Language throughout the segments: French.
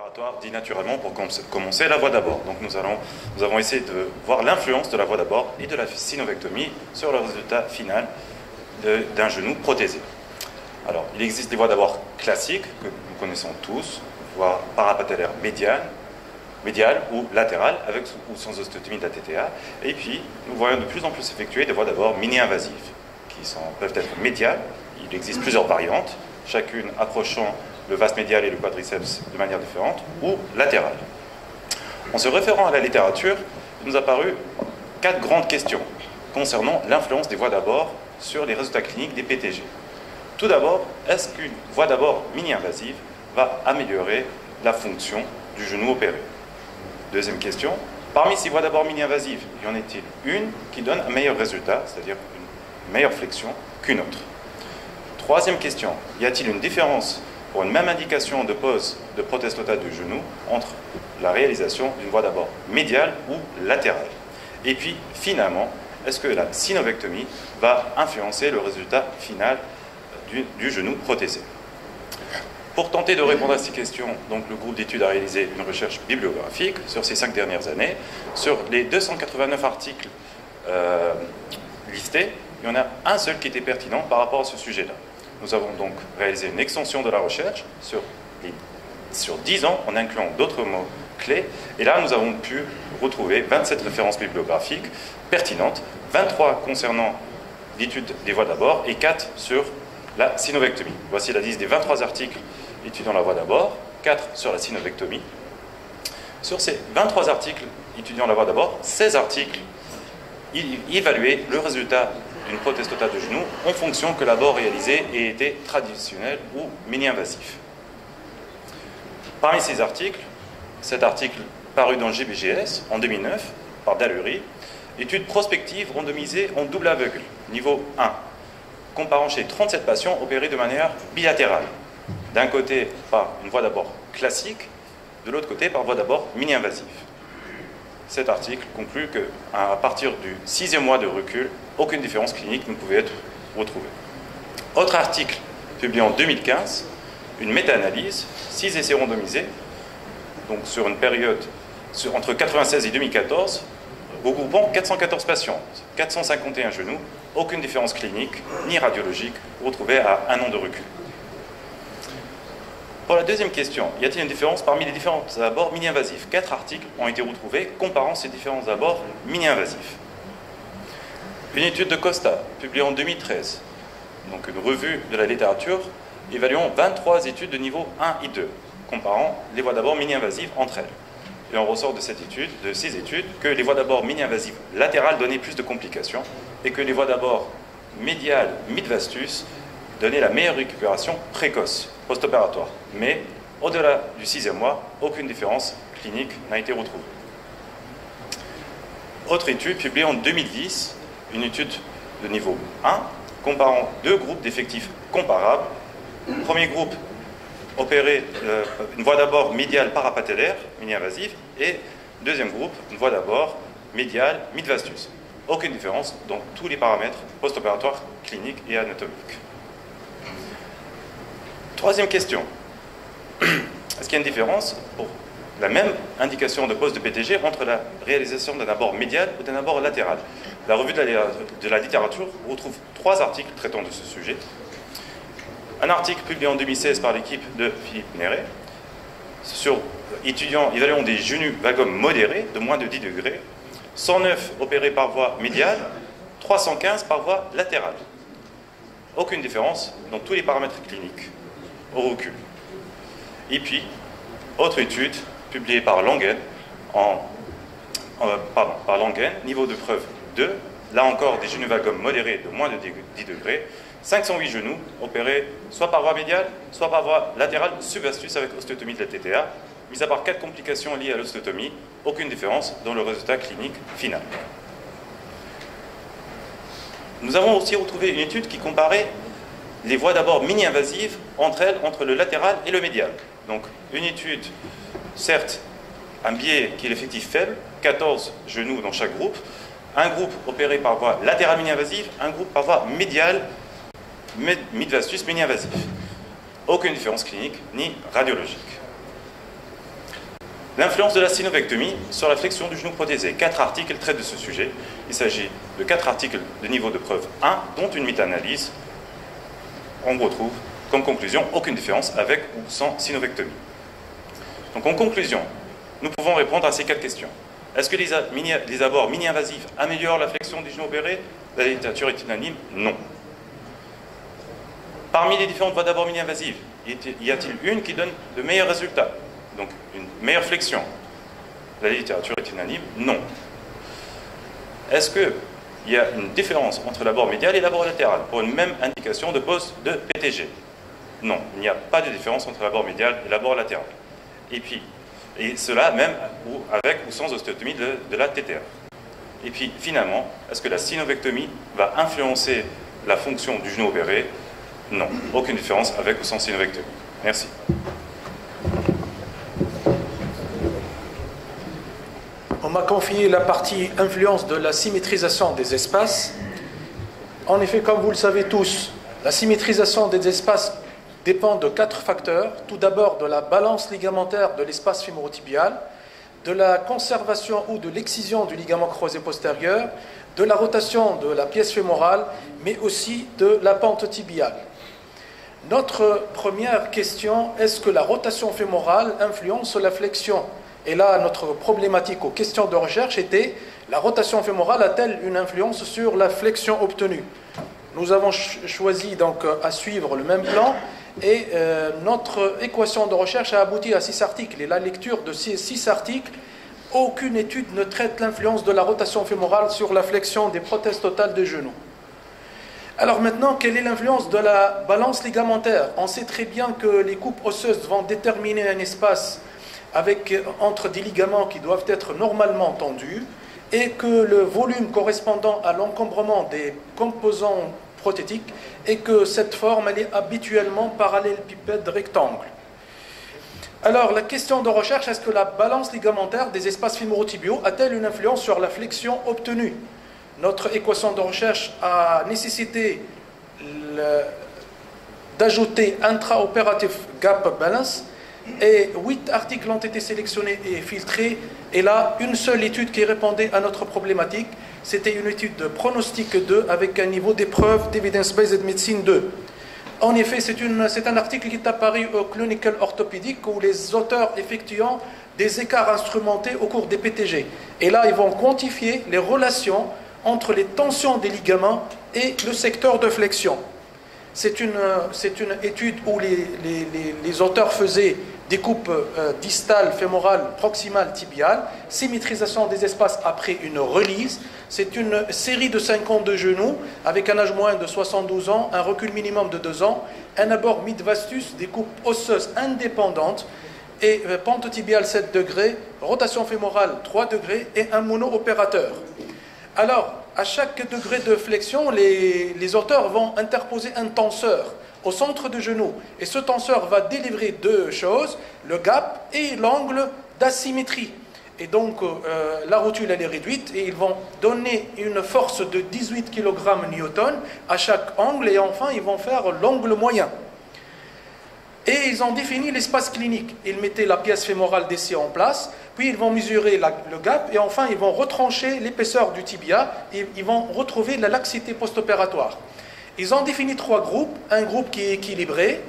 opératoire dit naturellement pour commencer la voie d'abord. Donc nous avons essayé de voir l'influence de la voie d'abord et de la synovectomie sur le résultat final d'un genou prothésé. Alors, il existe des voies d'abord classiques que nous connaissons tous, voie parapatellaire médiale ou latérale, avec ou sans ostéotomie de la TTA. Et puis, nous voyons de plus en plus effectuer des voies d'abord mini-invasives, qui peuvent être médiales. Il existe plusieurs variantes, chacune approchant le vaste médial et le quadriceps de manière différente, ou latérale. En se référant à la littérature, il nous a paru 4 grandes questions concernant l'influence des voies d'abord sur les résultats cliniques des PTG. Tout d'abord, est-ce qu'une voie d'abord mini-invasive va améliorer la fonction du genou opéré? Deuxième question, parmi ces voies d'abord mini-invasives, y en a-t-il une qui donne un meilleur résultat, c'est-à-dire une meilleure flexion qu'une autre? Troisième question, y a-t-il une différence pour une même indication de pose de prothèse totale du genou entre la réalisation d'une voie d'abord médiale ou latérale? Et puis, finalement, est-ce que la synovectomie va influencer le résultat final du genou prothésé? Pour tenter de répondre à ces questions, donc, le groupe d'études a réalisé une recherche bibliographique sur ces 5 dernières années. Sur les 289 articles listés, il y en a un seul qui était pertinent par rapport à ce sujet-là. Nous avons donc réalisé une extension de la recherche sur 10 ans en incluant d'autres mots-clés. Et là, nous avons pu retrouver 27 références bibliographiques pertinentes, 23 concernant l'étude des voies d'abord et 4 sur la synovectomie. Voici la liste des 23 articles étudiant la voie d'abord, 4 sur la synovectomie. Sur ces 23 articles étudiant la voie d'abord, 16 articles évaluaient le résultat d'une prothèse totale de genou en fonction que l'abord réalisé ait été traditionnel ou mini-invasif. Parmi ces articles, cet article paru dans le GBGS en 2009 par Dalluri, étude prospective randomisée en double aveugle, niveau 1, comparant chez 37 patients opérés de manière bilatérale. D'un côté par une voie d'abord classique, de l'autre côté par voie d'abord mini-invasive. Cet article conclut qu'à partir du 6e mois de recul, aucune différence clinique ne pouvait être retrouvée. Autre article publié en 2015, une méta-analyse, 6 essais randomisés, donc sur une période entre 1996 et 2014, regroupant 414 patients, 451 genoux, aucune différence clinique ni radiologique retrouvée à 1 an de recul. Pour la deuxième question, y a-t-il une différence parmi les différents abords mini-invasifs? 4 articles ont été retrouvés comparant ces différents abords mini-invasifs. Une étude de Costa, publiée en 2013, donc une revue de la littérature, évaluant 23 études de niveau 1 et 2, comparant les voies d'abord mini-invasives entre elles. Et on ressort de ces études, que les voies d'abord mini-invasives latérales donnaient plus de complications et que les voies d'abord médiales mid-vastus donnaient la meilleure récupération précoce, post-opératoire. Mais au-delà du 6e mois, aucune différence clinique n'a été retrouvée. Autre étude publiée en 2010, une étude de niveau 1, comparant 2 groupes d'effectifs comparables. Premier groupe opéré une voie d'abord médiale parapatellaire, mini-invasive, et deuxième groupe, une voie d'abord médiale mid-vastus. Aucune différence dans tous les paramètres post-opératoires cliniques et anatomiques. Troisième question. Est-ce qu'il y a une différence pour la même indication de pose de PTG entre la réalisation d'un abord médial ou d'un abord latéral? La revue de la littérature retrouve 3 articles traitant de ce sujet. Un article publié en 2016 par l'équipe de Philippe Néret sur évaluant des genoux vagomes modérés de moins de 10 degrés, 109 opérés par voie médiale, 315 par voie latérale. Aucune différence dans tous les paramètres cliniques au recul. Et puis, autre étude publiée par Langen, niveau de preuve 2, là encore des genoux vagomes modérés de moins de 10 degrés, 508 genoux opérés soit par voie médiale, soit par voie latérale subvastus avec ostéotomie de la TTA. Mis à part 4 complications liées à l'ostéotomie, aucune différence dans le résultat clinique final. Nous avons aussi retrouvé une étude qui comparait les voies d'abord mini-invasives entre elles, entre le latéral et le médial. Donc une étude, certes, un biais qui est l'effectif faible, 14 genoux dans chaque groupe, un groupe opéré par voie latérale mini-invasive, un groupe par voie médiale mid-vastus mini-invasif. Aucune différence clinique ni radiologique. L'influence de la synovectomie sur la flexion du genou prothésé. 4 articles traitent de ce sujet. Il s'agit de 4 articles de niveau de preuve 1, dont une méta-analyse. On retrouve comme conclusion aucune différence avec ou sans synovectomie. Donc en conclusion, nous pouvons répondre à ces 4 questions. Est-ce que les abords mini-invasifs améliorent la flexion du genou opéré? La littérature est unanime, non. Parmi les différentes voies d'abord mini-invasives, y a-t-il une qui donne de meilleurs résultats? Donc une meilleure flexion? La littérature est unanime, non. Est-ce qu'il y a une différence entre l'abord médial et l'abord latéral pour une même indication de pose de PTG? Non, il n'y a pas de différence entre l'abord médial et l'abord latéral. Et cela même avec ou sans ostéotomie de la TTR. Et puis finalement, est-ce que la synovectomie va influencer la fonction du genou opéré? Non, aucune différence avec ou sans synovectomie. Merci. On m'a confié la partie influence de la symétrisation des espaces. En effet, comme vous le savez tous, la symétrisation des espaces dépend de 4 facteurs. Tout d'abord de la balance ligamentaire de l'espace fémorotibial, de la conservation ou de l'excision du ligament croisé postérieur, de la rotation de la pièce fémorale, mais aussi de la pente tibiale. Notre première question, est-ce que la rotation fémorale influence la flexion? Et là, notre problématique aux questions de recherche était, la rotation fémorale a-t-elle une influence sur la flexion obtenue? Nous avons choisi donc à suivre le même plan et notre équation de recherche a abouti à 6 articles. Et la lecture de ces 6 articles, aucune étude ne traite l'influence de la rotation fémorale sur la flexion des prothèses totales des genoux. Alors maintenant, quelle est l'influence de la balance ligamentaire? On sait très bien que les coupes osseuses vont déterminer un espace entre des ligaments qui doivent être normalement tendus et que le volume correspondant à l'encombrement des composants prothétiques et que cette forme elle est habituellement parallélépipède rectangle. Alors la question de recherche, est-ce que la balance ligamentaire des espaces fémorotibiaux a-t-elle une influence sur la flexion obtenue? Notre équation de recherche a nécessité d'ajouter intraopérative gap balance et 8 articles ont été sélectionnés et filtrés. Et là, une seule étude qui répondait à notre problématique, c'était une étude de pronostic 2 avec un niveau d'épreuve d'Evidence-Based Medicine 2. En effet, c'est un article qui est apparu au Clinical Orthopedic où les auteurs effectuant des écarts instrumentés au cours des PTG. Et là, ils vont quantifier les relations entre les tensions des ligaments et le secteur de flexion. C'est une étude où les auteurs faisaient des coupes distales, fémorales, proximales, tibiales, symétrisation des espaces après une release. C'est une série de 52 genoux avec un âge moyen de 72 ans, un recul minimum de 2 ans, un abord mid-vastus, des coupes osseuses indépendantes et pente tibiale 7 degrés, rotation fémorale 3 degrés et un mono-opérateur. Alors, à chaque degré de flexion, les auteurs vont interposer un tenseur au centre du genou. Et ce tenseur va délivrer 2 choses, le gap et l'angle d'asymétrie. Et donc, la rotule elle est réduite et ils vont donner une force de 18 kg/N à chaque angle et enfin, ils vont faire l'angle moyen. Et ils ont défini l'espace clinique. Ils mettaient la pièce fémorale d'essai en place, puis ils vont mesurer le gap, et enfin ils vont retrancher l'épaisseur du tibia, et ils vont retrouver la laxité post-opératoire. Ils ont défini 3 groupes, un groupe qui est équilibré,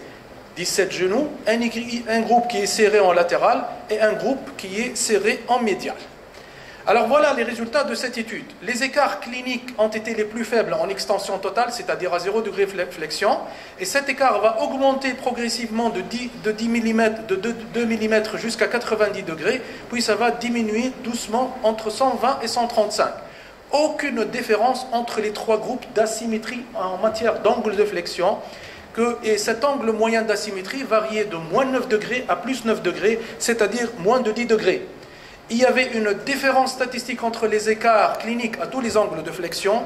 17 genoux, un groupe qui est serré en latéral, et un groupe qui est serré en médial. Alors voilà les résultats de cette étude. Les écarts cliniques ont été les plus faibles en extension totale, c'est-à-dire à 0 degré flexion, et cet écart va augmenter progressivement de 2 mm jusqu'à 90 degrés, puis ça va diminuer doucement entre 120 et 135. Aucune différence entre les 3 groupes d'asymétrie en matière d'angle de flexion, et cet angle moyen d'asymétrie variait de moins 9 degrés à plus 9 degrés, c'est-à-dire moins de 10 degrés. Il y avait une différence statistique entre les écarts cliniques à tous les angles de flexion,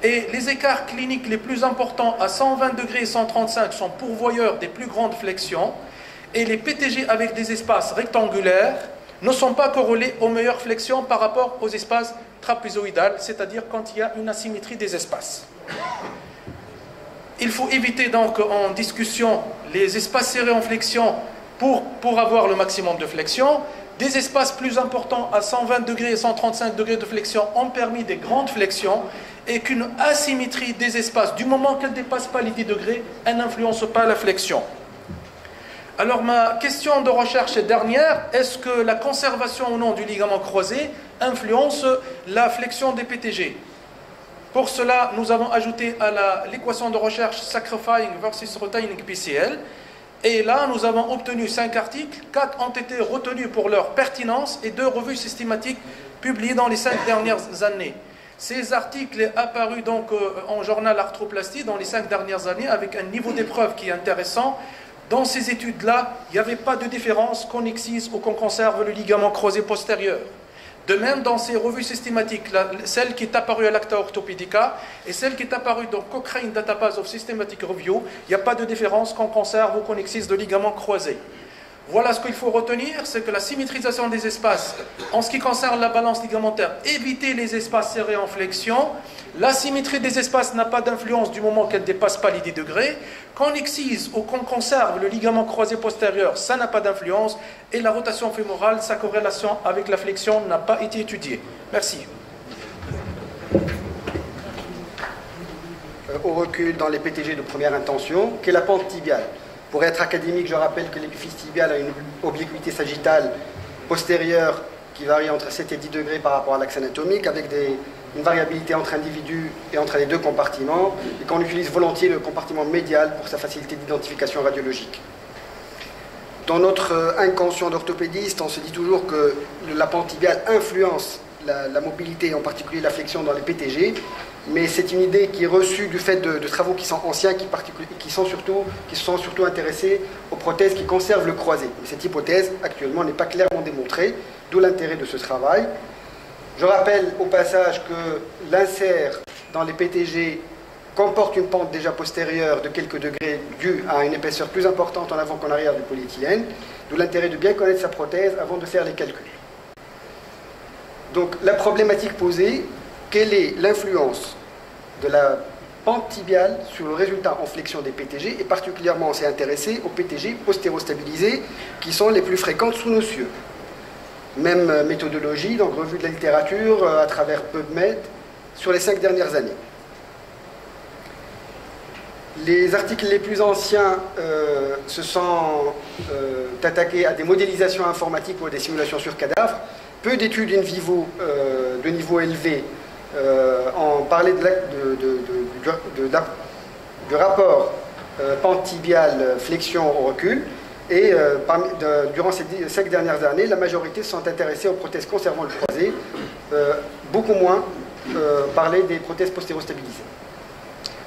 et les écarts cliniques les plus importants à 120 degrés et 135 sont pourvoyeurs des plus grandes flexions, et les PTG avec des espaces rectangulaires ne sont pas corrélés aux meilleures flexions par rapport aux espaces trapézoïdales, c'est-à-dire quand il y a une asymétrie des espaces. Il faut éviter donc en discussion les espaces serrés en flexion pour avoir le maximum de flexion. des espaces plus importants à 120 degrés et 135 degrés de flexion ont permis des grandes flexions et qu'une asymétrie des espaces, du moment qu'elle ne dépasse pas les 10 degrés, elle n'influence pas la flexion. Alors ma question de recherche est dernière, est-ce que la conservation ou non du ligament croisé influence la flexion des PTG? Pour cela, nous avons ajouté à l'équation de recherche Sacrifying versus Retaining PCL. Et là, nous avons obtenu 5 articles, 4 ont été retenus pour leur pertinence et 2 revues systématiques publiées dans les 5 dernières années. Ces articles sont apparus donc en journal Arthroplastie dans les 5 dernières années avec un niveau d'épreuve qui est intéressant. Dans ces études-là, il n'y avait pas de différence qu'on excise ou qu'on conserve le ligament croisé postérieur. De même, dans ces revues systématiques, celle qui est apparue à l'Acta Orthopedica et celle qui est apparue dans Cochrane Database of Systematic Review, il n'y a pas de différence qu'on conserve ou qu'on excise le ligament croisé. Voilà ce qu'il faut retenir, c'est que la symétrisation des espaces, en ce qui concerne la balance ligamentaire, éviter les espaces serrés en flexion. La symétrie des espaces n'a pas d'influence du moment qu'elle ne dépasse pas les 10 degrés. Qu'on excise ou qu'on conserve le ligament croisé postérieur, ça n'a pas d'influence. Et la rotation fémorale, sa corrélation avec la flexion n'a pas été étudiée. Merci. Au recul dans les PTG de première intention, qu'est la pente tibiale. Pour être académique, je rappelle que l'épiphyse tibiale a une obliquité sagittale postérieure qui varie entre 7 et 10 degrés par rapport à l'axe anatomique, avec une variabilité entre individus et entre les deux compartiments, et qu'on utilise volontiers le compartiment médial pour sa facilité d'identification radiologique. Dans notre inconscient d'orthopédiste, on se dit toujours que la pente tibiale influence la mobilité, et en particulier la flexion dans les PTG, mais c'est une idée qui est reçue du fait de travaux qui sont anciens, qui sont surtout intéressés aux prothèses qui conservent le croisé. Mais cette hypothèse, actuellement, n'est pas clairement démontrée, d'où l'intérêt de ce travail. Je rappelle au passage que l'insert dans les PTG comporte une pente déjà postérieure de quelques degrés due à une épaisseur plus importante en avant qu'en arrière du polyéthylène, d'où l'intérêt de bien connaître sa prothèse avant de faire les calculs. Donc la problématique posée, quelle est l'influence de la pente tibiale sur le résultat en flexion des PTG, et particulièrement on s'est intéressé aux PTG postéro-stabilisés qui sont les plus fréquentes sous nos cieux. Même méthodologie, donc revue de la littérature à travers PubMed sur les 5 dernières années. Les articles les plus anciens se sont attaqués à des modélisations informatiques ou à des simulations sur cadavres. Peu d'études in vivo de niveau élevé ont parlé du rapport pente tibiale flexion au recul. Et durant ces 5 dernières années, la majorité se sont intéressées aux prothèses conservant le croisé, beaucoup moins parler des prothèses postéro-stabilisées.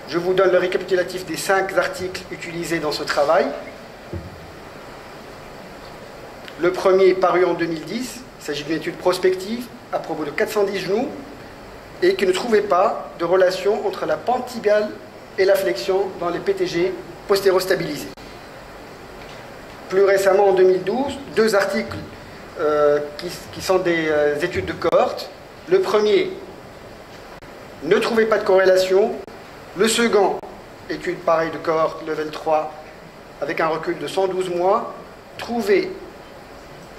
Je vous donne le récapitulatif des 5 articles utilisés dans ce travail. Le premier, paru en 2010, il s'agit d'une étude prospective à propos de 410 genoux et qui ne trouvait pas de relation entre la pente tibiale et la flexion dans les PTG postéro-stabilisés. Plus récemment, en 2012, 2 articles qui sont des études de cohorte. Le premier ne trouvait pas de corrélation. Le second, étude pareille de cohorte level 3, avec un recul de 112 mois, trouvait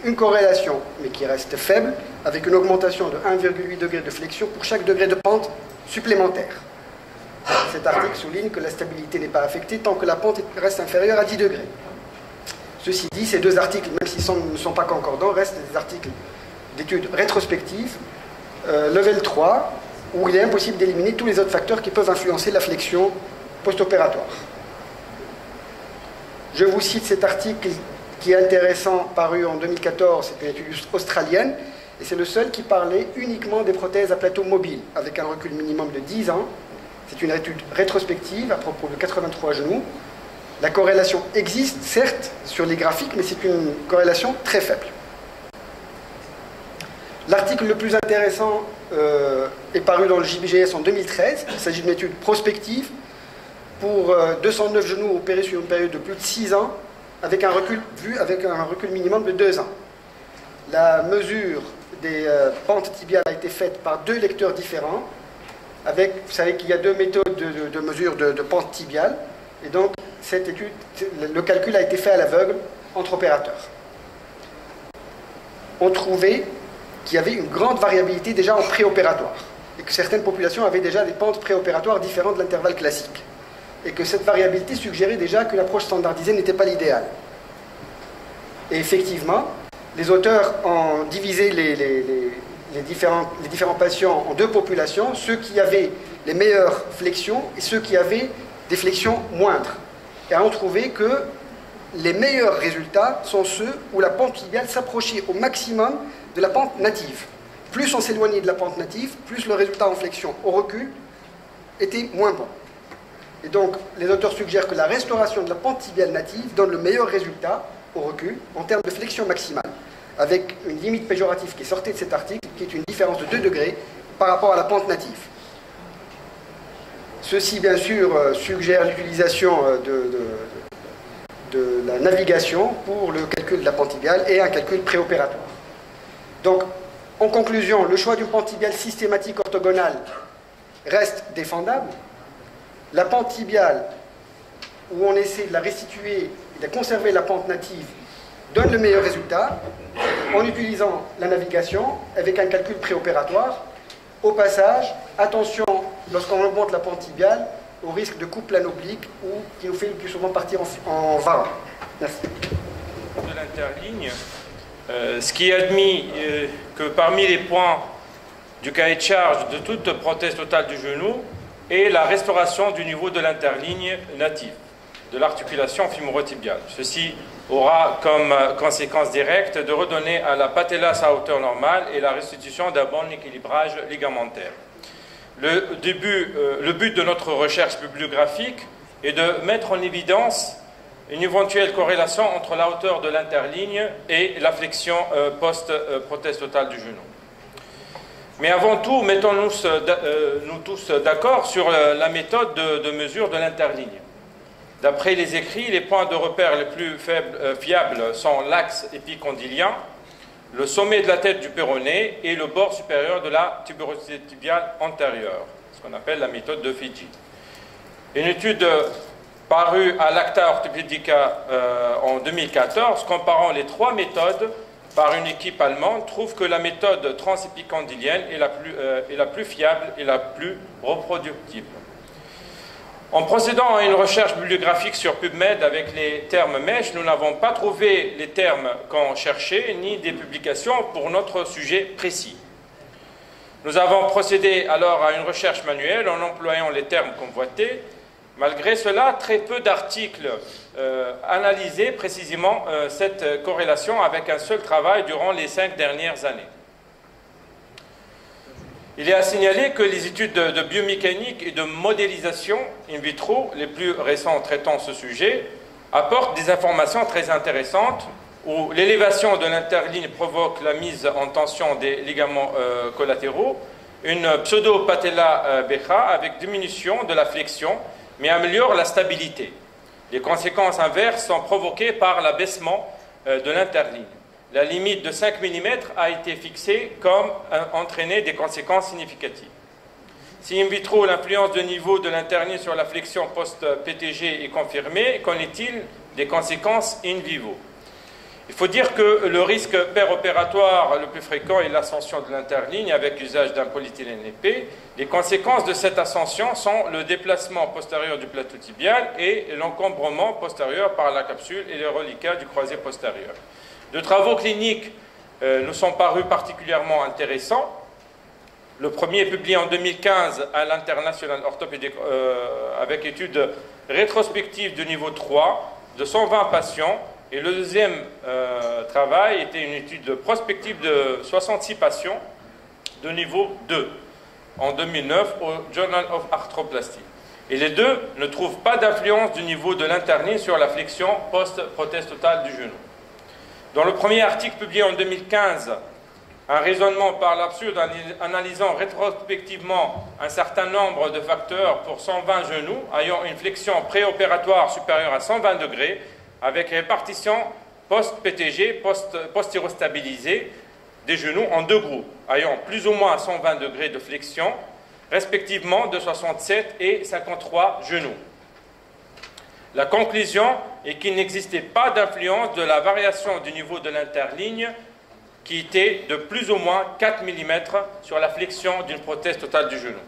une corrélation, mais qui reste faible, avec une augmentation de 1,8 degré de flexion pour chaque degré de pente supplémentaire. Cet article souligne que la stabilité n'est pas affectée tant que la pente reste inférieure à 10 degrés. Ceci dit, ces 2 articles, même s'ils ne sont pas concordants, restent des articles d'études rétrospectives, level 3, où il est impossible d'éliminer tous les autres facteurs qui peuvent influencer la flexion post-opératoire. Je vous cite cet article qui est intéressant, paru en 2014, c'est une étude australienne, et c'est le seul qui parlait uniquement des prothèses à plateau mobile, avec un recul minimum de 10 ans. C'est une étude rétrospective à propos de 83 genoux. La corrélation existe, certes, sur les graphiques, mais c'est une corrélation très faible. L'article le plus intéressant est paru dans le JBGS en 2013. Il s'agit d'une étude prospective pour 209 genoux opérés sur une période de plus de 6 ans, avec un recul minimum de 2 ans. La mesure des pentes tibiales a été faite par 2 lecteurs différents. Vous savez qu'il y a 2 méthodes de mesure de pente tibiale. Et donc, cette étude, le calcul a été fait à l'aveugle entre opérateurs. ont trouvé qu'il y avait une grande variabilité déjà en préopératoire et que certaines populations avaient déjà des pentes préopératoires différentes de l'intervalle classique et que cette variabilité suggérait déjà que l'approche standardisée n'était pas l'idéal. Et effectivement, les auteurs ont divisé les différents patients en deux populations, ceux qui avaient les meilleures flexions et ceux qui avaient des flexions moindres. Et ont trouvé que les meilleurs résultats sont ceux où la pente tibiale s'approchait au maximum de la pente native. Plus on s'éloignait de la pente native, plus le résultat en flexion au recul était moins bon. Et donc, les auteurs suggèrent que la restauration de la pente tibiale native donne le meilleur résultat au recul en termes de flexion maximale, avec une limite péjorative qui est sortie de cet article, qui est une différence de 2 degrés par rapport à la pente native. Ceci, bien sûr, suggère l'utilisation de la navigation pour le calcul de la pente tibiale et un calcul préopératoire. Donc, en conclusion, le choix d'une pente tibiale systématique orthogonale reste défendable. La pente tibiale, où on essaie de la restituer et de conserver la pente native, donne le meilleur résultat en utilisant la navigation avec un calcul préopératoire. Au passage, attention, lorsqu'on augmente la pente tibiale, au risque de coupe plano-oblique ou qui nous fait le plus souvent partir en varant. Merci. De l'interligne, ce qui est admis que parmi les points du cahier de charge de toute prothèse totale du genou est la restauration du niveau de l'interligne native de l'articulation fémoro-tibiale. Ceci aura comme conséquence directe de redonner à la patella sa hauteur normale et la restitution d'un bon équilibrage ligamentaire. Le but de notre recherche bibliographique est de mettre en évidence une éventuelle corrélation entre la hauteur de l'interligne et la flexion post-prothèse totale du genou. Mais avant tout, mettons-nous tous d'accord sur la méthode de mesure de l'interligne. D'après les écrits, les points de repère les plus fiables sont l'axe épicondylien, le sommet de la tête du péroné et le bord supérieur de la tuberosité tibiale antérieure, ce qu'on appelle la méthode de Fidji. Une étude parue à l'Acta Orthopedica en 2014, comparant les 3 méthodes par une équipe allemande, trouve que la méthode transépicondylienne est la plus fiable et la plus reproductible. En procédant à une recherche bibliographique sur PubMed avec les termes mèches, nous n'avons pas trouvé les termes qu'on cherchait, ni des publications pour notre sujet précis. Nous avons procédé alors à une recherche manuelle en employant les termes convoités. Malgré cela, très peu d'articles analysaient précisément cette corrélation avec un seul travail durant les 5 dernières années. Il est à signaler que les études de biomécanique et de modélisation in vitro, les plus récentes traitant ce sujet, apportent des informations très intéressantes où l'élévation de l'interligne provoque la mise en tension des ligaments collatéraux, une pseudo-patella becha avec diminution de la flexion, mais améliore la stabilité. Les conséquences inverses sont provoquées par l'abaissement de l'interligne. La limite de 5 mm a été fixée comme entraîner des conséquences significatives. Si in vitro l'influence de niveau de l'interligne sur la flexion post-PTG est confirmée, qu'en est-il des conséquences in vivo? Il faut dire que le risque péropératoire le plus fréquent est l'ascension de l'interligne avec l'usage d'un polyéthylène épais. Les conséquences de cette ascension sont le déplacement postérieur du plateau tibial et l'encombrement postérieur par la capsule et les reliquats du croisé postérieur. De travaux cliniques nous sont parus particulièrement intéressants. Le premier est publié en 2015 à l'International Orthopedic avec étude rétrospective de niveau 3 de 120 patients. Et le deuxième travail était une étude prospective de 66 patients de niveau 2 en 2009 au Journal of Arthroplasty. Et les deux ne trouvent pas d'influence du niveau de l'interligne sur la flexion post-prothèse totale du genou. Dans le premier article publié en 2015, un raisonnement par l'absurde analysant rétrospectivement un certain nombre de facteurs pour 120 genoux ayant une flexion préopératoire supérieure à 120 degrés avec répartition post-PTG, post-stabilisée des genoux en 2 groupes ayant plus ou moins 120 degrés de flexion, respectivement de 67 et 53 genoux. La conclusion est qu'il n'existait pas d'influence de la variation du niveau de l'interligne qui était de plus ou moins 4 mm sur la flexion d'une prothèse totale du genou.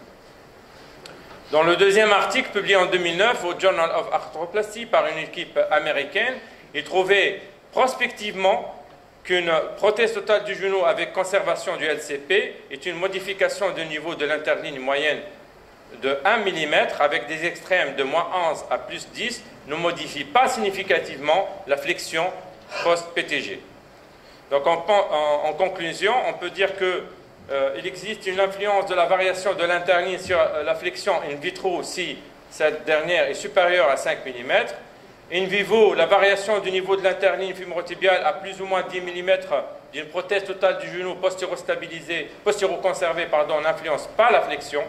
Dans le deuxième article publié en 2009 au Journal of Arthroplasty par une équipe américaine, il trouvait prospectivement qu'une prothèse totale du genou avec conservation du LCP est une modification du niveau de l'interligne moyenne de 1 mm avec des extrêmes de moins 11 à plus 10 ne modifie pas significativement la flexion post-PTG. Donc en conclusion, on peut dire qu'il existe une influence de la variation de l'interligne sur la flexion in vitro si cette dernière est supérieure à 5 mm. In vivo, la variation du niveau de l'interligne fémorotibiale à plus ou moins 10 mm d'une prothèse totale du genou postéro-conservée n'influence pas la flexion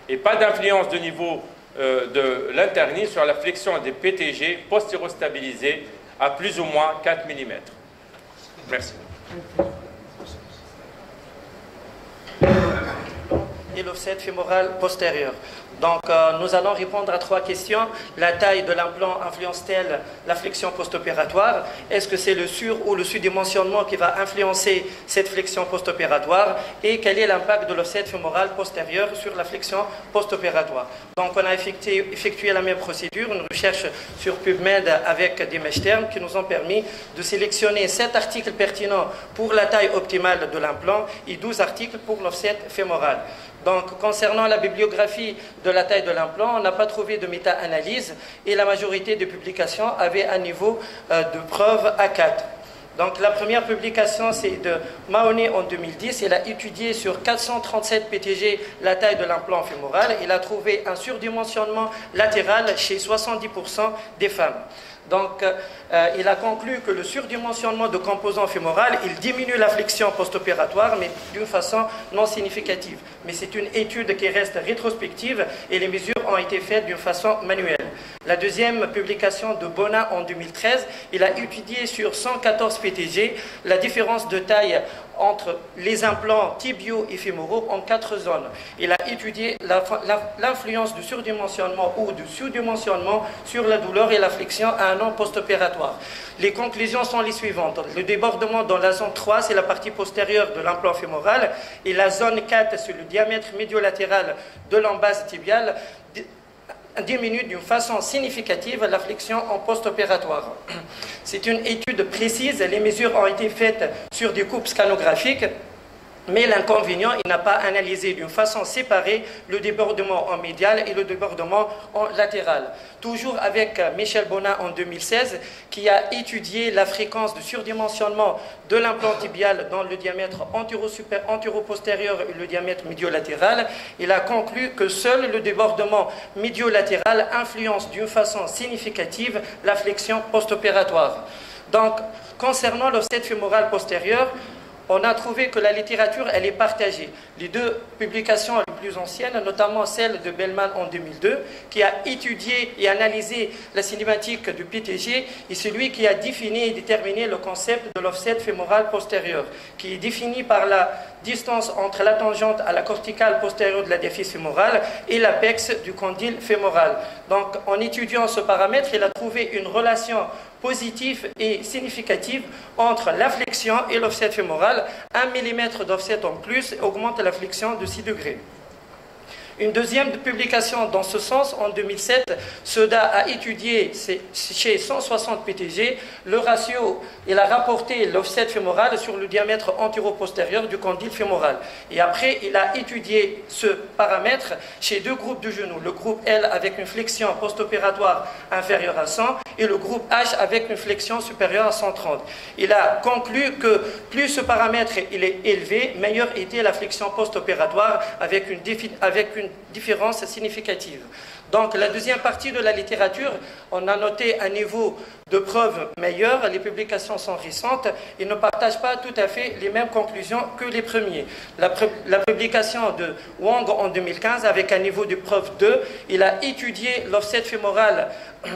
et pas d'influence de niveau de l'interligne sur la flexion des PTG postéro-stabilisés à plus ou moins 4 mm. Merci. Et l'offset fémoral postérieur. Donc, nous allons répondre à 3 questions. La taille de l'implant influence-t-elle la flexion post-opératoire? Est-ce que c'est le sur- ou le sous-dimensionnement qui va influencer cette flexion post-opératoire? Et quel est l'impact de l'offset fémoral postérieur sur la flexion post-opératoire? Donc, on a effectué la même procédure, une recherche sur PubMed avec des mèches termes qui nous ont permis de sélectionner 7 articles pertinents pour la taille optimale de l'implant et 12 articles pour l'offset fémoral. Donc, concernant la bibliographie de la taille de l'implant, on n'a pas trouvé de méta-analyse et la majorité des publications avaient un niveau de preuve A4. Donc, la première publication, c'est de Mahoney en 2010. Il a étudié sur 437 PTG la taille de l'implant fémoral. Il a trouvé un surdimensionnement latéral chez 70% des femmes. Donc, il a conclu que le surdimensionnement de composants fémoral, il diminue la flexion post-opératoire, mais d'une façon non significative. Mais c'est une étude qui reste rétrospective et les mesures ont été faites d'une façon manuelle. La deuxième publication de Bona en 2013, il a étudié sur 114 PTG la différence de taille entre les implants tibiaux et fémoraux en 4 zones. Il a étudié l'influence du surdimensionnement ou du sous-dimensionnement sur la douleur et la flexion à un an post-opératoire. Les conclusions sont les suivantes. Le débordement dans la zone 3, c'est la partie postérieure de l'implant fémoral, et la zone 4, c'est le diamètre médiolatéral de l'embase tibiale, diminue d'une façon significative la flexion en post-opératoire. C'est une étude précise, les mesures ont été faites sur des coupes scanographiques, mais l'inconvénient, il n'a pas analysé d'une façon séparée le débordement en médial et le débordement en latéral. Toujours avec Michel Bona en 2016, qui a étudié la fréquence de surdimensionnement de l'implant tibial dans le diamètre antéro-postérieur et le diamètre médiolatéral, il a conclu que seul le débordement médiolatéral influence d'une façon significative la flexion post-opératoire. Donc, concernant l'offset fémoral postérieur, on a trouvé que la littérature, elle est partagée. Les 2 publications les plus anciennes, notamment celle de Bellman en 2002, qui a étudié et analysé la cinématique du PTG, et celui qui a défini et déterminé le concept de l'offset fémoral postérieur, qui est défini par la distance entre la tangente à la corticale postérieure de la diaphyse fémorale et l'apex du condyle fémoral. Donc, en étudiant ce paramètre, il a trouvé une relation positive et significative entre la flexion et l'offset fémoral. 1 mm d'offset en plus augmente la flexion de 6 degrés. Une deuxième publication dans ce sens, en 2007, Soda a étudié chez 160 PTG le ratio, il a rapporté l'offset fémoral sur le diamètre antéro-postérieur du condyle fémoral. Et après, il a étudié ce paramètre chez 2 groupes de genoux, le groupe L avec une flexion post-opératoire inférieure à 100 et le groupe H avec une flexion supérieure à 130. Il a conclu que plus ce paramètre il est élevé, meilleure était la flexion post-opératoire avec une différence significative. Donc, la deuxième partie de la littérature, on a noté un niveau de preuve meilleur. Les publications sont récentes et ne partagent pas tout à fait les mêmes conclusions que les premiers. La publication de Wang en 2015, avec un niveau de preuve 2, il a étudié l'offset fémoral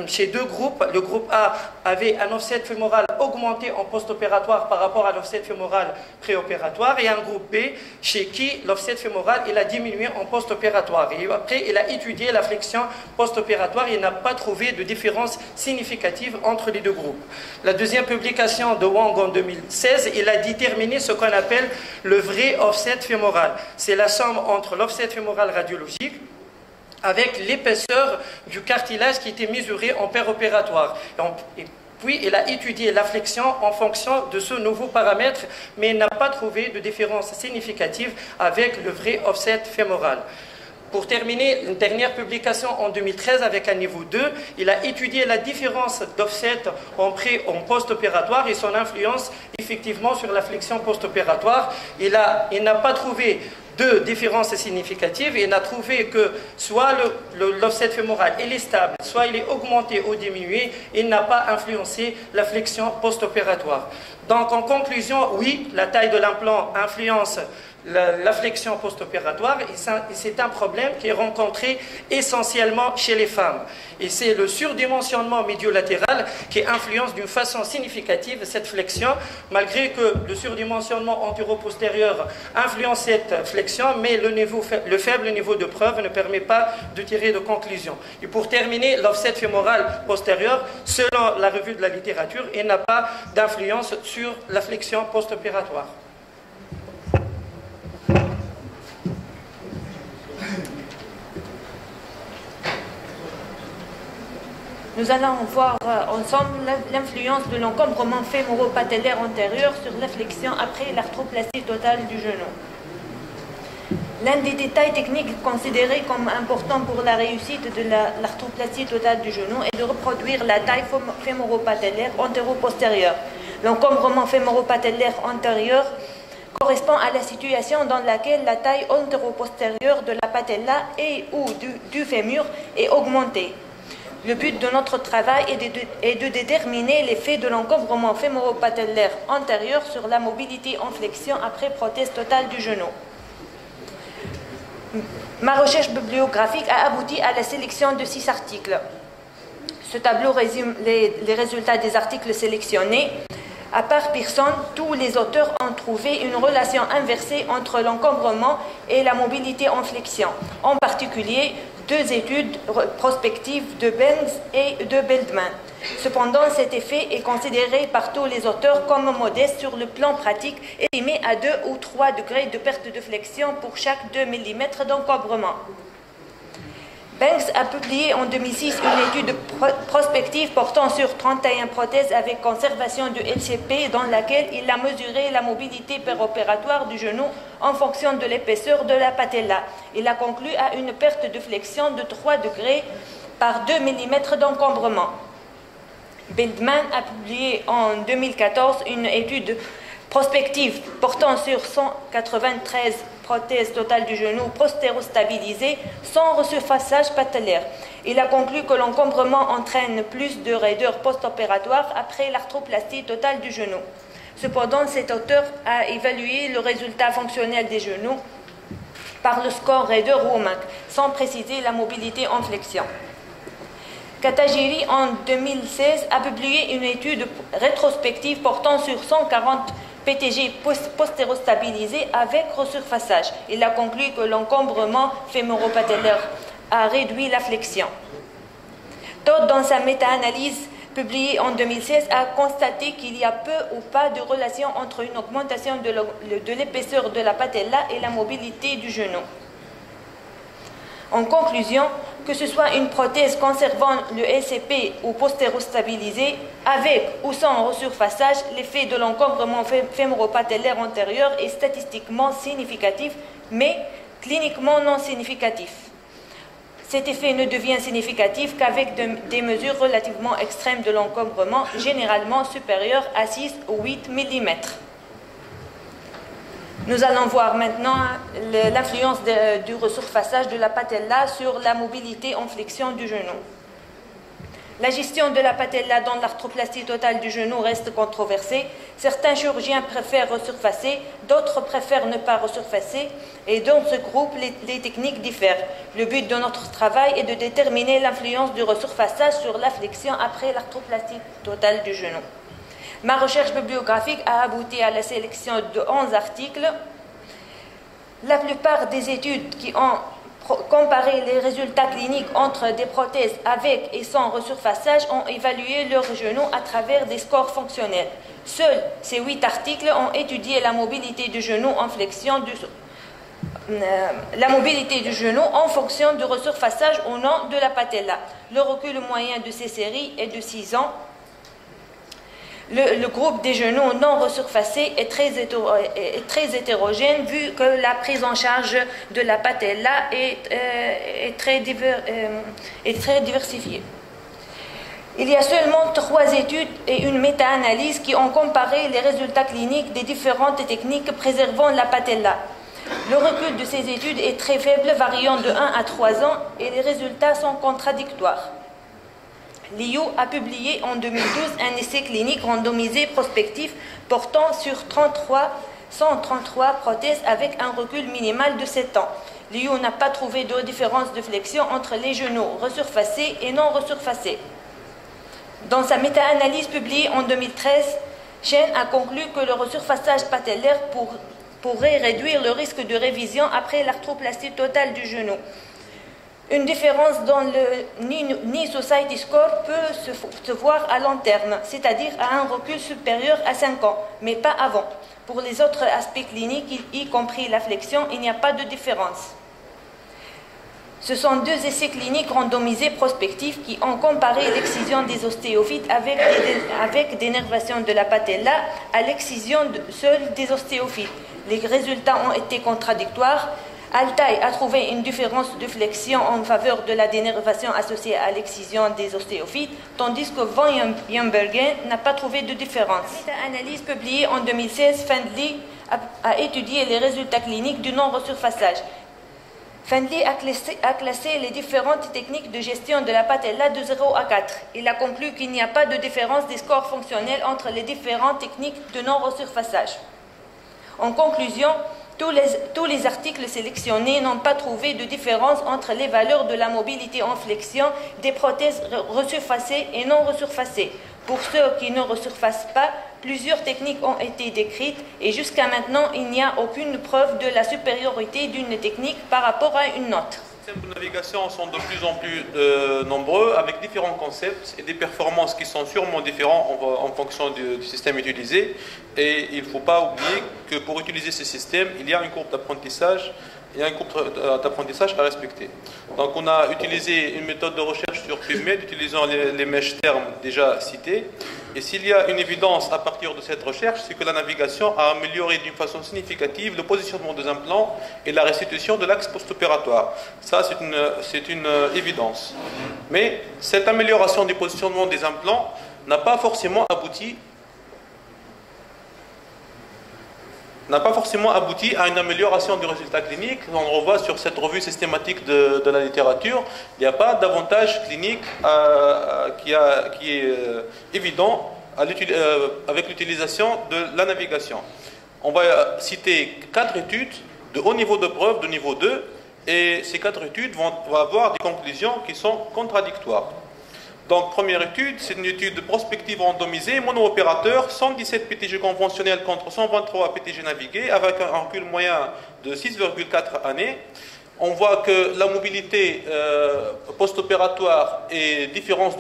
chez 2 groupes. Le groupe A avait un offset fémoral augmenté en post-opératoire par rapport à l'offset fémoral préopératoire, et un groupe B chez qui l'offset fémoral il a diminué en post-opératoire. Et après, il a étudié la flexion post-opératoire. Il n'a pas trouvé de différence significative entre les deux groupes. La deuxième publication de Wang en 2016, il a déterminé ce qu'on appelle le vrai offset fémoral. C'est la somme entre l'offset fémoral radiologique avec l'épaisseur du cartilage qui était mesuré en péropératoire. Et puis, il a étudié la flexion en fonction de ce nouveau paramètre, mais il n'a pas trouvé de différence significative avec le vrai offset fémoral. Pour terminer, une dernière publication en 2013 avec un niveau 2, il a étudié la différence d'offset en pré- en post-opératoire et son influence effectivement sur la flexion post-opératoire. Il n'a pas trouvé de différences significatives et il a trouvé que soit l'offset fémoral il est stable, soit il est augmenté ou diminué, il n'a pas influencé la flexion post-opératoire. Donc en conclusion, oui, la taille de l'implant influence la flexion post-opératoire et c'est un problème qui est rencontré essentiellement chez les femmes. Et c'est le surdimensionnement médiolatéral qui influence d'une façon significative cette flexion, malgré que le surdimensionnement antéro-postérieur influence cette flexion, mais le faible niveau de preuve ne permet pas de tirer de conclusion. Et pour terminer, l'offset fémoral postérieur, selon la revue de la littérature, il n'a pas d'influence sur la flexion post-opératoire. Nous allons voir ensemble l'influence de l'encombrement fémoro-patellaire antérieur sur la flexion après l'arthroplastie totale du genou. L'un des détails techniques considérés comme importants pour la réussite de l'arthroplastie totale du genou est de reproduire la taille fémoro-patellaire antéro-postérieure. L'encombrement fémoro-patellaire antérieur correspond à la situation dans laquelle la taille antéro-postérieure de la patella et ou du fémur est augmentée. Le but de notre travail est de déterminer l'effet de l'encombrement fémoro-patellaire antérieur sur la mobilité en flexion après prothèse totale du genou. Ma recherche bibliographique a abouti à la sélection de 6 articles. Ce tableau résume les résultats des articles sélectionnés. À part Pearson, tous les auteurs ont trouvé une relation inversée entre l'encombrement et la mobilité en flexion. En particulier, 2 études prospectives de Banks et de Beltman. Cependant, cet effet est considéré par tous les auteurs comme modeste sur le plan pratique, estimé à 2 ou 3 degrés de perte de flexion pour chaque 2 mm d'encombrement. Banks a publié en 2006 une étude prospective portant sur 31 prothèses avec conservation de LCP dans laquelle il a mesuré la mobilité péropératoire du genou en fonction de l'épaisseur de la patella. Il a conclu à une perte de flexion de 3 degrés par 2 mm d'encombrement. Beltman a publié en 2014 une étude prospective portant sur 193 prothèses totales du genou postéro-stabilisées sans resurfaçage patellaire. Il a conclu que l'encombrement entraîne plus de raideur post-opératoire après l'arthroplastie totale du genou. Cependant, cet auteur a évalué le résultat fonctionnel des genoux par le score raideur WOMAC, sans préciser la mobilité en flexion. Katagiri, en 2016, a publié une étude rétrospective portant sur 140 PTG postéro-stabilisés avec resurfaçage. Il a conclu que l'encombrement fémoro-patellaire a réduit la flexion. Todd, dans sa méta-analyse publiée en 2016, a constaté qu'il y a peu ou pas de relation entre une augmentation de l'épaisseur de la patella et la mobilité du genou. En conclusion, que ce soit une prothèse conservant le LCP ou postéro-stabilisé, avec ou sans resurfaçage, l'effet de l'encombrement fémoro-patellaire antérieur est statistiquement significatif, mais cliniquement non significatif. Cet effet ne devient significatif qu'avec des mesures relativement extrêmes de l'encombrement, généralement supérieures à 6 ou 8 mm. Nous allons voir maintenant l'influence du resurfaçage de la patella sur la mobilité en flexion du genou. La gestion de la patella dans l'arthroplastie totale du genou reste controversée. Certains chirurgiens préfèrent resurfacer, d'autres préfèrent ne pas resurfacer, et dans ce groupe, les techniques diffèrent. Le but de notre travail est de déterminer l'influence du resurfaçage sur la flexion après l'arthroplastie totale du genou. Ma recherche bibliographique a abouti à la sélection de 11 articles. La plupart des études qui ont comparé les résultats cliniques entre des prothèses avec et sans resurfaçage, ont évalué leurs genoux à travers des scores fonctionnels. Seuls ces 8 articles ont étudié la mobilité du genou en flexion la mobilité du genou en fonction du resurfaçage ou non de la patella. Le recul moyen de ces séries est de 6 ans. Le groupe des genoux non resurfacés est très hétérogène vu que la prise en charge de la patella est très diversifiée. Il y a seulement 3 études et une méta-analyse qui ont comparé les résultats cliniques des différentes techniques préservant la patella. Le recul de ces études est très faible, variant de 1 à 3 ans, et les résultats sont contradictoires. Liu a publié en 2012 un essai clinique randomisé prospectif portant sur 133 prothèses avec un recul minimal de 7 ans. Liu n'a pas trouvé de différence de flexion entre les genoux resurfacés et non resurfacés. Dans sa méta-analyse publiée en 2013, Chen a conclu que le resurfaçage patellaire pourrait réduire le risque de révision après l'arthroplastie totale du genou. Une différence dans le Knee Society Score peut se voir à long terme, c'est-à-dire à un recul supérieur à 5 ans, mais pas avant. Pour les autres aspects cliniques, y compris la flexion, il n'y a pas de différence. Ce sont 2 essais cliniques randomisés prospectifs qui ont comparé l'excision des ostéophytes avec dénervation de la patella à l'excision seule des ostéophytes. Les résultats ont été contradictoires. Altai a trouvé une différence de flexion en faveur de la dénervation associée à l'excision des ostéophytes, tandis que von Jumbergen n'a pas trouvé de différence. Méta-analyse publiée en 2016, Fendley a étudié les résultats cliniques du non-resurfaçage. Fendley a classé les différentes techniques de gestion de la patella de 0 à 4. Il a conclu qu'il n'y a pas de différence des scores fonctionnels entre les différentes techniques de non-resurfaçage. En conclusion, tous les articles sélectionnés n'ont pas trouvé de différence entre les valeurs de la mobilité en flexion des prothèses resurfacées et non resurfacées. Pour ceux qui ne resurfacent pas, plusieurs techniques ont été décrites et jusqu'à maintenant, il n'y a aucune preuve de la supériorité d'une technique par rapport à une autre. Les systèmes de navigation sont de plus en plus nombreux avec différents concepts et des performances qui sont sûrement différents en fonction du système utilisé. Et il ne faut pas oublier que pour utiliser ce système, il y a une courbe d'apprentissage à respecter. Donc on a utilisé une méthode de recherche sur PubMed utilisant les mèches termes déjà cités. Et s'il y a une évidence à partir de cette recherche, c'est que la navigation a amélioré d'une façon significative le positionnement des implants et la restitution de l'axe post-opératoire. Ça, c'est une évidence. Mais cette amélioration du positionnement des implants n'a pas forcément abouti à une amélioration du résultat clinique. On le revoit sur cette revue systématique de la littérature. Il n'y a pas d'avantage clinique qui est évident avec l'utilisation de la navigation. On va citer 4 études de haut niveau de preuve, de niveau 2, et ces 4 études vont avoir des conclusions qui sont contradictoires. Donc, première étude, c'est une étude prospective randomisée, mono-opérateur, 117 PTG conventionnels contre 123 PTG navigués, avec un recul moyen de 6,4 années. On voit que la mobilité post-opératoire est différente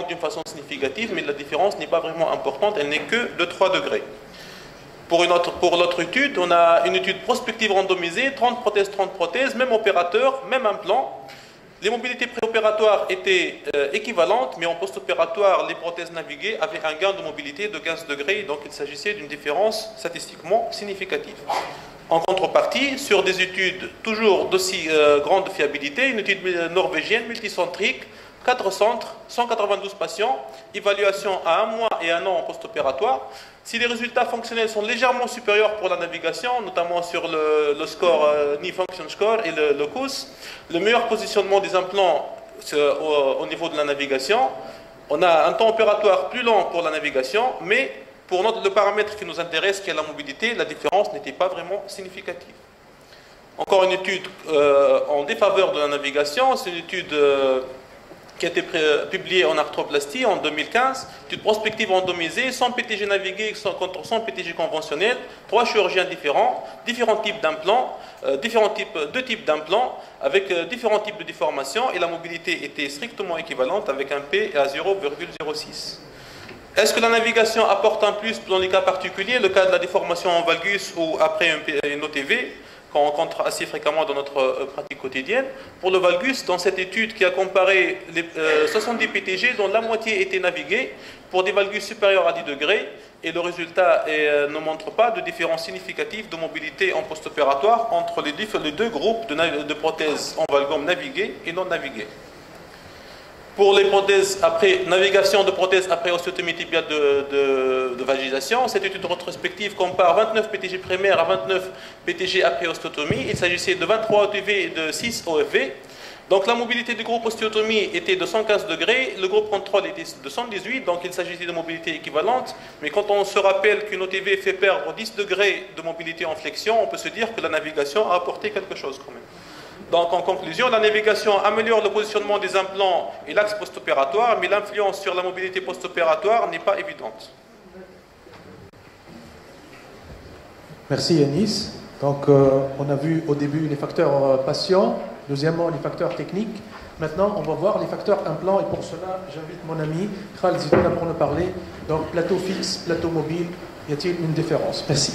d'une façon significative, mais la différence n'est pas vraiment importante, elle n'est que de 3 degrés. Pour l'autre étude, on a une étude prospective randomisée, 30 prothèses, même opérateur, même implant. Les mobilités préopératoires étaient équivalentes, mais en post-opératoire, les prothèses naviguées avaient un gain de mobilité de 15 degrés, donc il s'agissait d'une différence statistiquement significative. En contrepartie, sur des études toujours d'aussi grande fiabilité, une étude norvégienne multicentrique, 4 centres, 192 patients, évaluation à 1 mois et 1 an en post-opératoire. Si les résultats fonctionnels sont légèrement supérieurs pour la navigation, notamment sur le score Knee Function Score et le COUS, le meilleur positionnement des implants au niveau de la navigation, on a un temps opératoire plus lent pour la navigation, mais pour le paramètre qui nous intéresse, qui est la mobilité, la différence n'était pas vraiment significative. Encore une étude en défaveur de la navigation, c'est une étude qui a été publiée en arthroplastie en 2015, étude prospective randomisée, 100 PTG navigués contre 100 PTG conventionnels, 3 chirurgiens différents, différents types d'implants, deux types d'implants, avec différents types de déformations, et la mobilité était strictement équivalente avec un P à 0,06. Est-ce que la navigation apporte un plus dans les cas particuliers, le cas de la déformation en valgus ou après une OTV, qu'on rencontre assez fréquemment dans notre pratique quotidienne? Pour le valgus, dans cette étude qui a comparé les 70 PTG, dont la moitié était naviguée, pour des valgus supérieurs à 10 degrés, et le résultat ne montre pas de différence significative de mobilité en post-opératoire entre les deux groupes de prothèses en valgum naviguées et non naviguées. Pour les prothèses après navigation de prothèses après ostéotomie tibiale de vaginisation, cette étude rétrospective compare 29 PTG primaires à 29 PTG après ostéotomie. Il s'agissait de 23 OTV et de 6 OFV. Donc la mobilité du groupe ostéotomie était de 115 degrés, le groupe contrôle était de 118, donc il s'agissait de mobilité équivalente. Mais quand on se rappelle qu'une OTV fait perdre 10 degrés de mobilité en flexion, on peut se dire que la navigation a apporté quelque chose quand même. Donc en conclusion, la navigation améliore le positionnement des implants et l'axe post-opératoire, mais l'influence sur la mobilité post-opératoire n'est pas évidente. Merci Yanis. Donc on a vu au début les facteurs patients, deuxièmement les facteurs techniques. Maintenant on va voir les facteurs implants, et pour cela j'invite mon ami Khalid Zidouna pour nous parler. Donc plateau fixe, plateau mobile, y a-t-il une différence? Merci.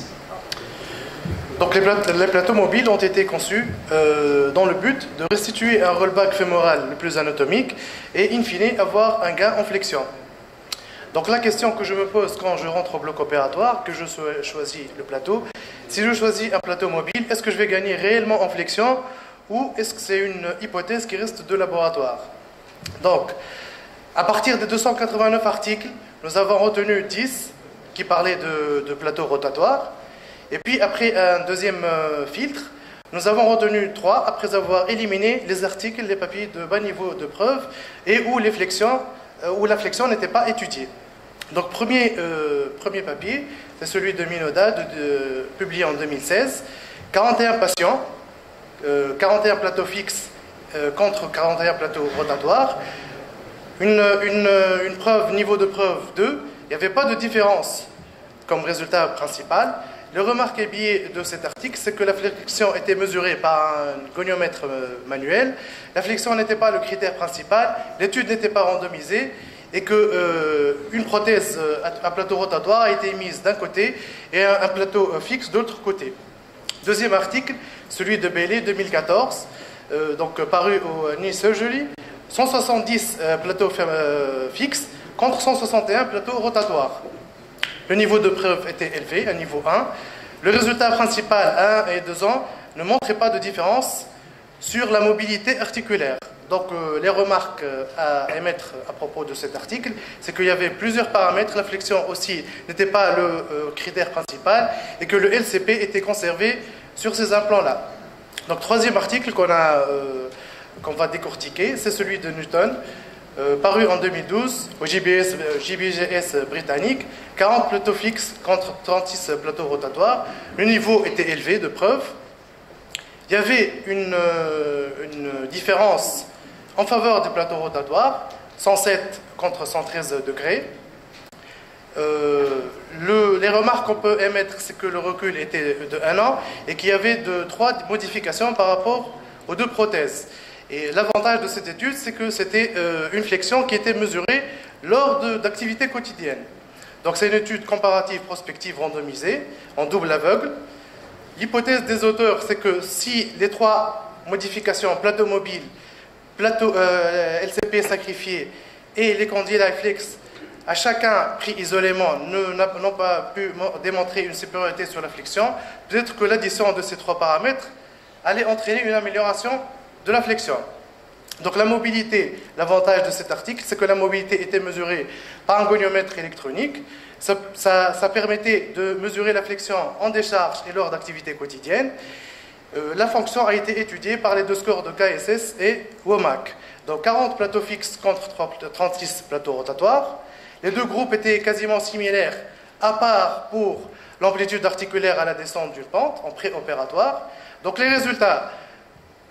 Donc les plateaux mobiles ont été conçus dans le but de restituer un rollback fémoral le plus anatomique et in fine avoir un gain en flexion. Donc la question que je me pose quand je rentre au bloc opératoire, que je choisis le plateau, si je choisis un plateau mobile, est-ce que je vais gagner réellement en flexion ou est-ce que c'est une hypothèse qui reste de laboratoire? Donc à partir des 289 articles, nous avons retenu 10 qui parlaient de plateau rotatoire. Et puis après un deuxième filtre, nous avons retenu 3 après avoir éliminé les articles, les papiers de bas niveau de preuve et où la flexion n'était pas étudiée. Donc premier papier, c'est celui de Minoda, publié en 2016. 41 patients, 41 plateaux fixes contre 41 plateaux rotatoires. Une preuve, niveau de preuve 2, il n'y avait pas de différence comme résultat principal. Le remarquable de cet article, c'est que la flexion était mesurée par un goniomètre manuel. La flexion n'était pas le critère principal, l'étude n'était pas randomisée et qu'une prothèse à plateau rotatoire a été mise d'un côté et un plateau fixe de l'autre côté. Deuxième article, celui de Bailey 2014, donc paru au Knee Surgery, 170 plateaux fixes contre 161 plateaux rotatoires. Le niveau de preuve était élevé, à niveau 1. Le résultat principal à 1 et 2 ans ne montrait pas de différence sur la mobilité articulaire. Donc les remarques à émettre à propos de cet article, c'est qu'il y avait plusieurs paramètres. La flexion aussi n'était pas le critère principal et que le LCP était conservé sur ces implants-là. Donc troisième article qu'on va décortiquer, c'est celui de Newton, paru en 2012 au JBGS britannique, 40 plateaux fixes contre 36 plateaux rotatoires. Le niveau était élevé de preuve. Il y avait une différence en faveur des plateaux rotatoires, 107 contre 113 degrés. Les remarques qu'on peut émettre, c'est que le recul était de 1 an et qu'il y avait 3 modifications par rapport aux 2 prothèses. Et l'avantage de cette étude, c'est que c'était une flexion qui était mesurée lors d'activités quotidiennes. Donc c'est une étude comparative prospective randomisée, en double aveugle. L'hypothèse des auteurs, c'est que si les 3 modifications, plateau mobile, plateau LCP sacrifié et les condyles réflexes, à chacun pris isolément, n'ont pas pu démontrer une supériorité sur la flexion, peut-être que l'addition de ces 3 paramètres allait entraîner une amélioration de la flexion. Donc la mobilité, l'avantage de cet article, c'est que la mobilité était mesurée par un goniomètre électronique. Ça permettait de mesurer la flexion en décharge et lors d'activités quotidiennes. La fonction a été étudiée par les 2 scores de KSS et WOMAC. Donc 40 plateaux fixes contre 36 plateaux rotatoires. Les 2 groupes étaient quasiment similaires, à part pour l'amplitude articulaire à la descente d'une pente en préopératoire. Donc les résultats,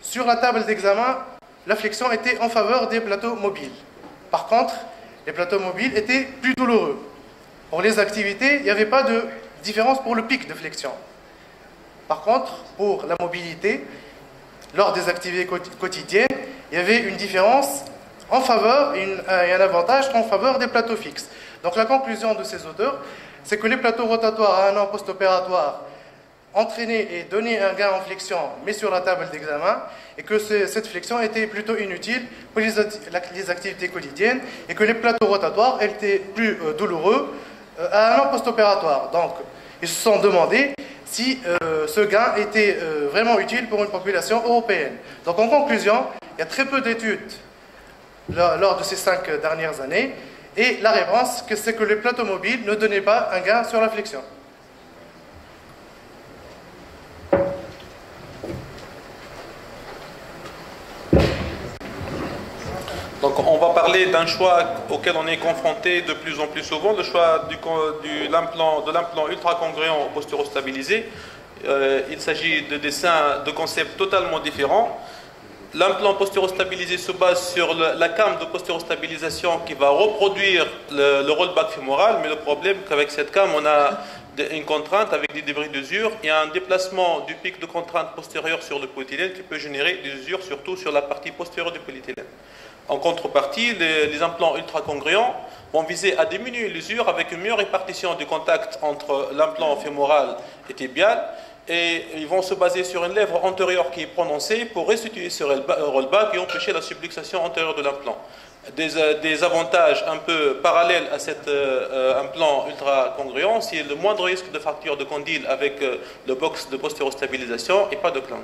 sur la table d'examen, la flexion était en faveur des plateaux mobiles. Par contre, les plateaux mobiles étaient plus douloureux. Pour les activités, il n'y avait pas de différence pour le pic de flexion. Par contre, pour la mobilité, lors des activités quotidiennes, il y avait une différence en faveur et un avantage en faveur des plateaux fixes. Donc la conclusion de ces auteurs, c'est que les plateaux rotatoires à un an post-opératoire entraînaient et donnaient un gain en flexion, mais sur la table d'examen, et que cette flexion était plutôt inutile pour les activités quotidiennes, et que les plateaux rotatoires étaient plus douloureux à un an post-opératoire. Donc, ils se sont demandé si ce gain était vraiment utile pour une population européenne. Donc, en conclusion, il y a très peu d'études lors de ces 5 dernières années, et la réponse, c'est que les plateaux mobiles ne donnaient pas un gain sur la flexion. Donc on va parler d'un choix auquel on est confronté de plus en plus souvent, le choix de l'implant ultra-congruent au posturostabilisé. Il s'agit de dessins de concepts totalement différents. L'implant posturostabilisé se base sur la came de posturostabilisation qui va reproduire le rollback fémoral, mais le problème est qu'avec cette came, on a une contrainte avec des débris d'usure et un déplacement du pic de contrainte postérieure sur le polyéthylène qui peut générer des usures, surtout sur la partie postérieure du polyéthylène. En contrepartie, les implants ultra-congruents vont viser à diminuer l'usure avec une meilleure répartition du contact entre l'implant fémoral et tibial, et ils vont se baser sur une lèvre antérieure qui est prononcée pour restituer ce rollback et empêcher la subluxation antérieure de l'implant. Des avantages un peu parallèles à cet implant ultra-congruent, c'est le moindre risque de fracture de condyle avec le box de postérostabilisation et pas de planque.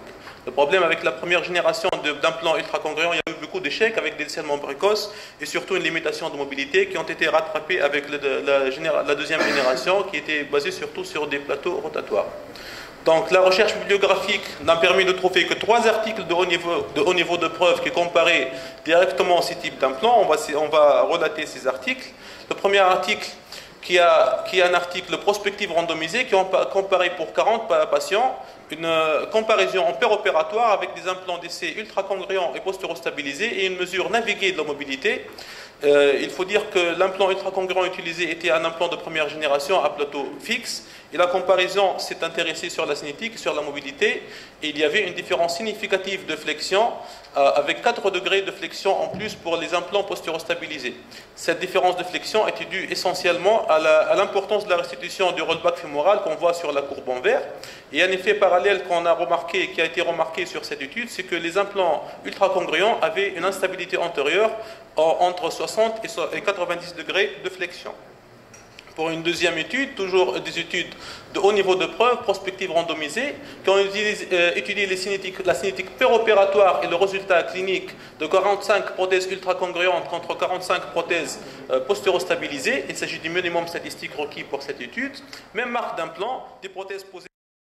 Le problème avec la première génération d'implants ultra-congruents, il y a eu beaucoup d'échecs avec des décèlements précoces et surtout une limitation de mobilité qui ont été rattrapés avec la deuxième génération qui était basée surtout sur des plateaux rotatoires. Donc la recherche bibliographique n'a permis de trouver que 3 articles de haut niveau de preuve qui comparaient directement ces types d'implants. On va relater ces articles. Le premier article qui est un article prospectif randomisé qui a comparé pour 40 patients une comparaison en péropératoire avec des implants d'essai ultra-congruents et postérostabilisés et une mesure naviguée de la mobilité. Il faut dire que l'implant ultra-congruent utilisé était un implant de première génération à plateau fixe et la comparaison s'est intéressée sur la cinétique et sur la mobilité et il y avait une différence significative de flexion avec 4 degrés de flexion en plus pour les implants postérostabilisés. Cette différence de flexion était due essentiellement à l'importance de la restitution du rollback fémoral qu'on voit sur la courbe en vert. Et un effet parallèle qu'on a remarqué, qui a été remarqué sur cette étude, c'est que les implants ultra-congruents avaient une instabilité antérieure entre 60 et 90 degrés de flexion. Pour une deuxième étude, toujours des études de haut niveau de preuve, prospectives randomisées, qui ont étudié la cinétique péropératoire et le résultat clinique de 45 prothèses ultra-congruentes contre 45 prothèses postérostabilisées. Il s'agit du minimum statistique requis pour cette étude. Même marque d'implant, des prothèses posées